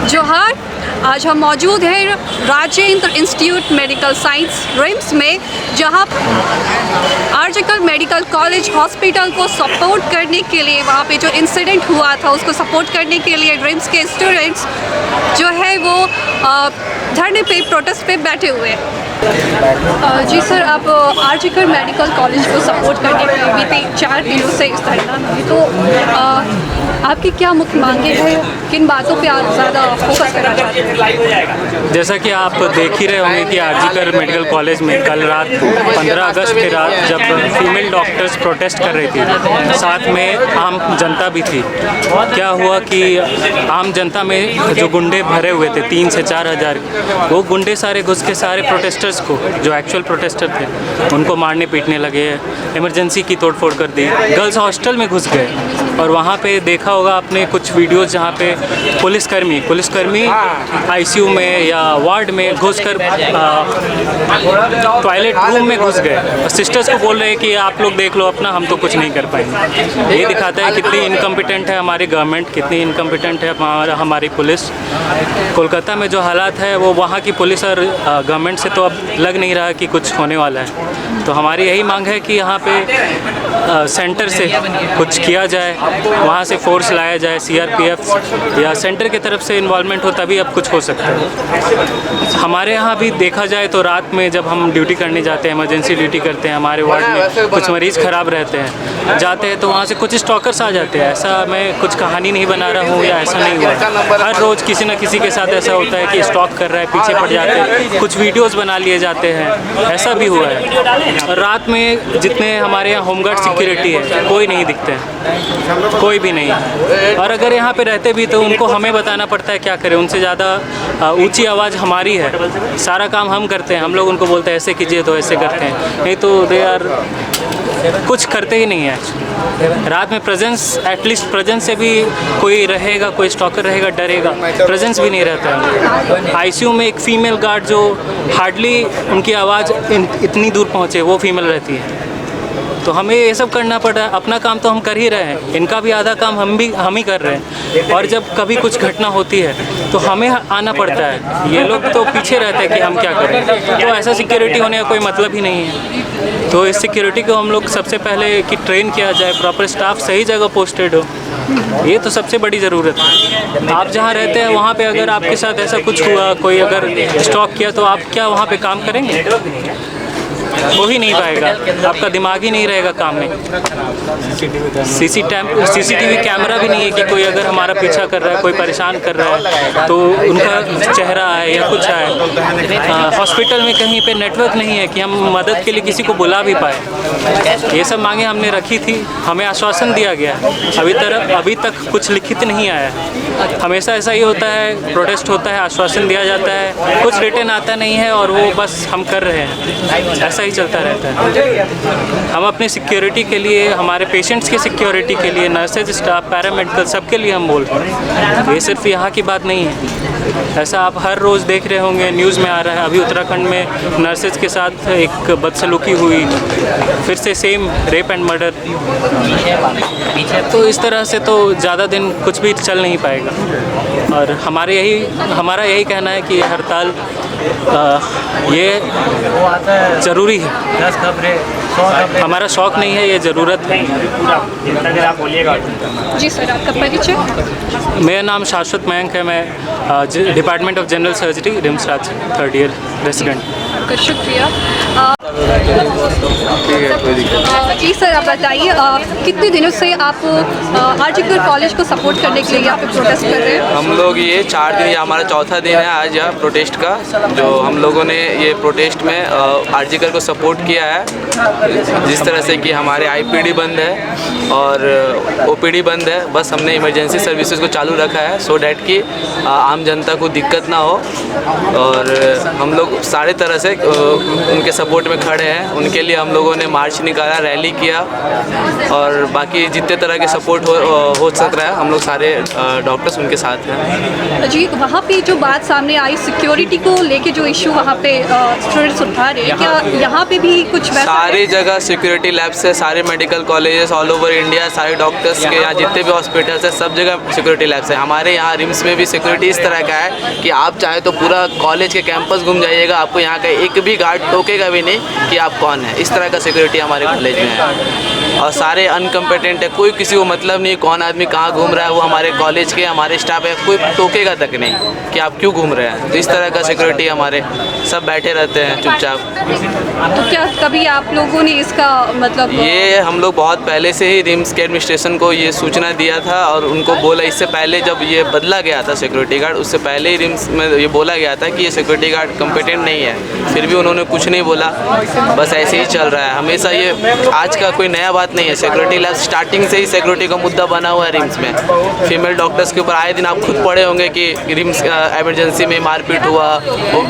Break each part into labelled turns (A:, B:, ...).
A: जोहार। आज हम मौजूद हैं Rajendra institute medical science RIMS में, जहां आरजीकर मेडिकल कॉलेज हॉस्पिटल को सपोर्ट करने के लिए वहां पे जो इंसिडेंट हुआ था उसको सपोर्ट करने के लिए रिम्स के स्टूडेंट्स जो है वो धरने पे प्रोटेस्ट पे बैठे हुए हैं। जी सर, आप आरजीकर मेडिकल कॉलेज को सपोर्ट करने के लिए बीते 4 दिनों से इस धरना में, तो आपकी क्या मुख्य मांगे हैं, किन बातों पे आप ज़्यादा फोकस करना चाहते हैं?
B: जैसा कि आप देख ही रहे होंगे कि आरजीकर मेडिकल कॉलेज में कल रात 15 अगस्त की रात जब फीमेल डॉक्टर्स प्रोटेस्ट कर रही थी, साथ में आम जनता भी थी। क्या हुआ कि आम जनता में जो गुंडे भरे हुए थे 3 से 4 हज़ार, वो गुंडे सारे घुस के सारे प्रोटेस्टर्स को, जो एक्चुअल प्रोटेस्टर थे, उनको मारने पीटने लगे, इमरजेंसी की तोड़फोड़ कर दी, गर्ल्स हॉस्टल में घुस गए। और वहाँ पे देखा होगा आपने कुछ वीडियोस जहाँ पे पुलिसकर्मी आईसीयू में या वार्ड में घुसकर टॉयलेट रूम में घुस गए और सिस्टर्स को बोल रहे हैं कि आप लोग देख लो अपना, हम तो कुछ नहीं कर पाएंगे। ये दिखाता है कितनी इनकम्पिटेंट है हमारी गवर्नमेंट, कितनी इनकम्पिटेंट है हमारी पुलिस। कोलकाता में जो हालात है वो वहाँ की पुलिस और गवर्नमेंट से तो अब लग नहीं रहा कि कुछ होने वाला है। तो हमारी यही मांग है कि यहाँ पे सेंटर से कुछ किया जाए, वहाँ से फोर्स लाया जाए, सीआरपीएफ या सेंटर की तरफ से इन्वॉल्वमेंट हो, तभी अब कुछ हो सकता है। हमारे यहाँ भी देखा जाए तो रात में जब हम ड्यूटी करने जाते हैं, इमरजेंसी ड्यूटी करते हैं, हमारे वार्ड में कुछ मरीज़ ख़राब रहते हैं, जाते हैं तो वहाँ से कुछ स्टॉकर्स आ जाते हैं। ऐसा मैं कुछ कहानी नहीं बना रहा हूँ या ऐसा नहीं हुआ, हर रोज़ किसी न किसी के साथ ऐसा होता है कि स्टॉक कर रहा है, पीछे पड़ जाते हैं, कुछ वीडियोज़ बना लिए जाते हैं, ऐसा भी हुआ है। और रात में जितने हमारे यहाँ होमगार्ड सिक्योरिटी है कोई नहीं दिखते हैं, कोई भी नहीं। और अगर यहाँ पे रहते भी तो उनको हमें बताना पड़ता है क्या करें, उनसे ज़्यादा ऊंची आवाज़ हमारी है, सारा काम हम करते हैं, हम लोग उनको बोलते हैं ऐसे कीजिए तो ऐसे करते हैं, नहीं तो दे आर कुछ करते ही नहीं है। रात में प्रेजेंस, एटलीस्ट प्रेजेंस से भी कोई रहेगा, कोई स्टॉकर रहेगा, डरेगा, प्रेजेंस भी नहीं रहता है। आईसीयू में एक फ़ीमेल गार्ड जो हार्डली उनकी आवाज़ इतनी दूर पहुँचे, वो फीमेल रहती है। तो हमें ये सब करना पड़ रहा है। अपना काम तो हम कर ही रहे हैं, इनका भी आधा काम हम ही कर रहे हैं। और जब कभी कुछ घटना होती है तो हमें आना पड़ता है, ये लोग तो पीछे रहते हैं कि हम क्या करें। तो ऐसा सिक्योरिटी होने का कोई मतलब ही नहीं है। तो इस सिक्योरिटी को हम लोग सबसे पहले कि ट्रेन किया जाए, प्रॉपर स्टाफ सही जगह पोस्टेड हो, ये तो सबसे बड़ी ज़रूरत है। आप जहाँ रहते हैं वहाँ पे अगर आपके साथ ऐसा कुछ हुआ, कोई अगर स्टॉक किया, तो आप क्या वहाँ पे काम करेंगे? हो ही नहीं पाएगा, आपका दिमाग ही नहीं रहेगा काम में। सीसीटीवी कैमरा भी नहीं है कि कोई अगर हमारा पीछा कर रहा है, कोई परेशान कर रहा है तो उनका चेहरा है या कुछ है। हॉस्पिटल में कहीं पे नेटवर्क नहीं है कि हम मदद के लिए किसी को बुला भी पाए। ये सब मांगे हमने रखी थी, हमें आश्वासन दिया गया, अभी तक कुछ लिखित नहीं आया। हमेशा ऐसा ही होता है, प्रोटेस्ट होता है, आश्वासन दिया जाता है, कुछ रिटर्न आता नहीं है और वो बस हम कर रहे हैं, ऐसा ही चलता रहता है। हम अपने सिक्योरिटी के लिए, हमारे पेशेंट्स की सिक्योरिटी के लिए, नर्सेज स्टाफ, पैरामेडिकल, सबके लिए हम बोल रहे हैं। ये सिर्फ यहाँ की बात नहीं है, ऐसा आप हर रोज़ देख रहे होंगे, न्यूज़ में आ रहा है। अभी उत्तराखंड में नर्सेज के साथ एक बदसलूकी हुई, फिर से सेम रेप एंड मर्डर। तो इस तरह से तो ज़्यादा दिन कुछ भी चल नहीं पाएगा। और हमारा यही कहना है कि ये हड़ताल ये ज़रूरी है, हमारा शौक़ नहीं है, ये ज़रूरत है।
A: जी सर, आपका परिचय?
B: मेरा नाम शाश्वत मयंक है, मैं department of general surgery, RIMS Ranchi, 3rd year resident.
A: शुक्रिया। जी सर, आप बताइए कितने दिनों से आप आरजीकर कॉलेज को सपोर्ट करने के लिए यहाँ पे प्रोटेस्ट कर रहे हैं?
C: हम लोग ये 4 दिन, हमारा चौथा दिन है आज यह प्रोटेस्ट का, जो हम लोगों ने ये प्रोटेस्ट में आरजीकर को सपोर्ट किया है। जिस तरह से कि हमारे आईपीडी बंद है और ओपीडी बंद है, बस हमने इमरजेंसी सर्विसेज को चालू रखा है सो डैट कि आम जनता को दिक्कत ना हो। और हम लोग सारे तरह से उनके सपोर्ट में खड़े खड़े हैं, उनके लिए हम लोगों ने मार्च निकाला, रैली किया और बाकी जितने तरह के सपोर्ट हो सक रहा है हम लोग सारे डॉक्टर्स उनके साथ हैं।
A: जी, वहाँ पे जो बात सामने आई सिक्योरिटी को लेके जो इशू वहाँ पे स्टूडेंट्स उठा रहे हैं, क्या यहाँ पे भी कुछ वैसा
C: सारी
A: है?
C: जगह सिक्योरिटी लैब्स है, सारे medical colleges all over India, सारे डॉक्टर्स के यहाँ जितने भी हॉस्पिटल्स है सब जगह सिक्योरिटी लैब्स है। हमारे यहाँ रिम्स में भी सिक्योरिटी इस तरह का है कि आप चाहे तो पूरा कॉलेज के कैंपस घूम जाइएगा, आपको यहाँ का एक भी गार्ड टोकेगा भी नहीं कि आप कौन है। इस तरह का सिक्योरिटी हमारे कॉलेज में है और सारे अनकम्पिटेंट है, कोई किसी को मतलब नहीं कौन आदमी कहाँ घूम रहा है, वो हमारे कॉलेज के हमारे स्टाफ है, कोई टोकेगा तक नहीं कि आप क्यों घूम रहे हैं। तो इस तरह का सिक्योरिटी हमारे सब बैठे रहते हैं चुपचाप।
A: तो क्या कभी आप लोगों ने इसका मतलब
C: ये हम लोग बहुत पहले से ही रिम्स के एडमिनिस्ट्रेशन को ये सूचना दिया था और उनको बोला, इससे पहले जब ये बदला गया था सिक्योरिटी गार्ड, उससे पहले ही रिम्स में ये बोला गया था कि ये सिक्योरिटी गार्ड कम्पिटेंट नहीं है, फिर भी उन्होंने कुछ नहीं बोला, बस ऐसे ही चल रहा है हमेशा। ये आज का कोई नया बात नहीं है, सिक्योरिटी लैब स्टार्टिंग से ही सिक्योरिटी का मुद्दा बना हुआ है रिम्स में। फीमेल डॉक्टर्स के ऊपर आए दिन आप खुद पढ़े होंगे कि रिम्स एमरजेंसी में मारपीट हुआ,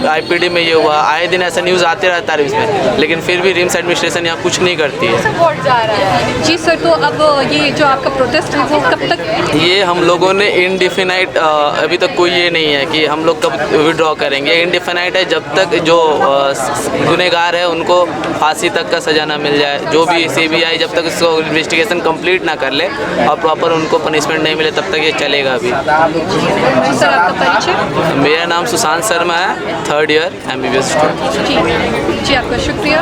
C: IPD में ये हुआ, आए दिन ऐसा न्यूज़ आते रहता है रिम्स में, लेकिन फिर भी रिम्स एडमिनिस्ट्रेशन यहाँ कुछ नहीं करती है।
A: जी सर, तो अब ये जो आपका प्रोटेस्ट है वो कब तक?
C: ये हम लोगों ने इनडिफिनाइट, अभी तक कोई ये नहीं है कि हम लोग कब विड्रॉ करेंगे। इनडिफिनाइट है जब तक जो गुनहगार है उनको फांसी तक का सजा ना मिल जाए, जो भी CBI जब तक इसको इन्वेस्टिगेशन कंप्लीट ना कर ले और प्रॉपर उनको पनिशमेंट नहीं मिले तब तक ये चलेगा अभी।
A: जी सर, आपका परिचय?
C: मेरा नाम सुशांत शर्मा है, 3rd ईयर MBBS स्टूडेंट।
A: जी आपका शुक्रिया।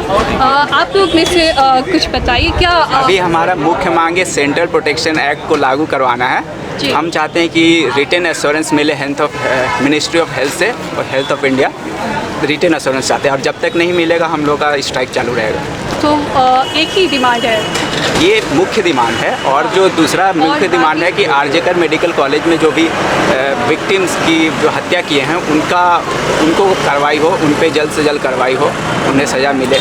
A: आप लोग में से कुछ बताइए, क्या
D: अभी हमारा मुख्य मांग है सेंट्रल प्रोटेक्शन एक्ट को लागू करवाना है।
A: जी।
D: हम चाहते हैं कि रिटन एश्योरेंस मिले मिनिस्ट्री ऑफ हेल्थ से और health of India written assurance चाहते हैं और जब तक नहीं मिलेगा हम लोग का स्ट्राइक चालू रहेगा।
A: तो एक ही डिमांड है?
D: ये मुख्य डिमांड है और जो दूसरा मुख्य डिमांड है कि आरजेकर मेडिकल कॉलेज में जो भी विक्टिम्स की जो हत्या किए हैं उनको कार्रवाई हो, उन पे जल्द से जल्द कार्रवाई हो, उन्हें सज़ा मिले।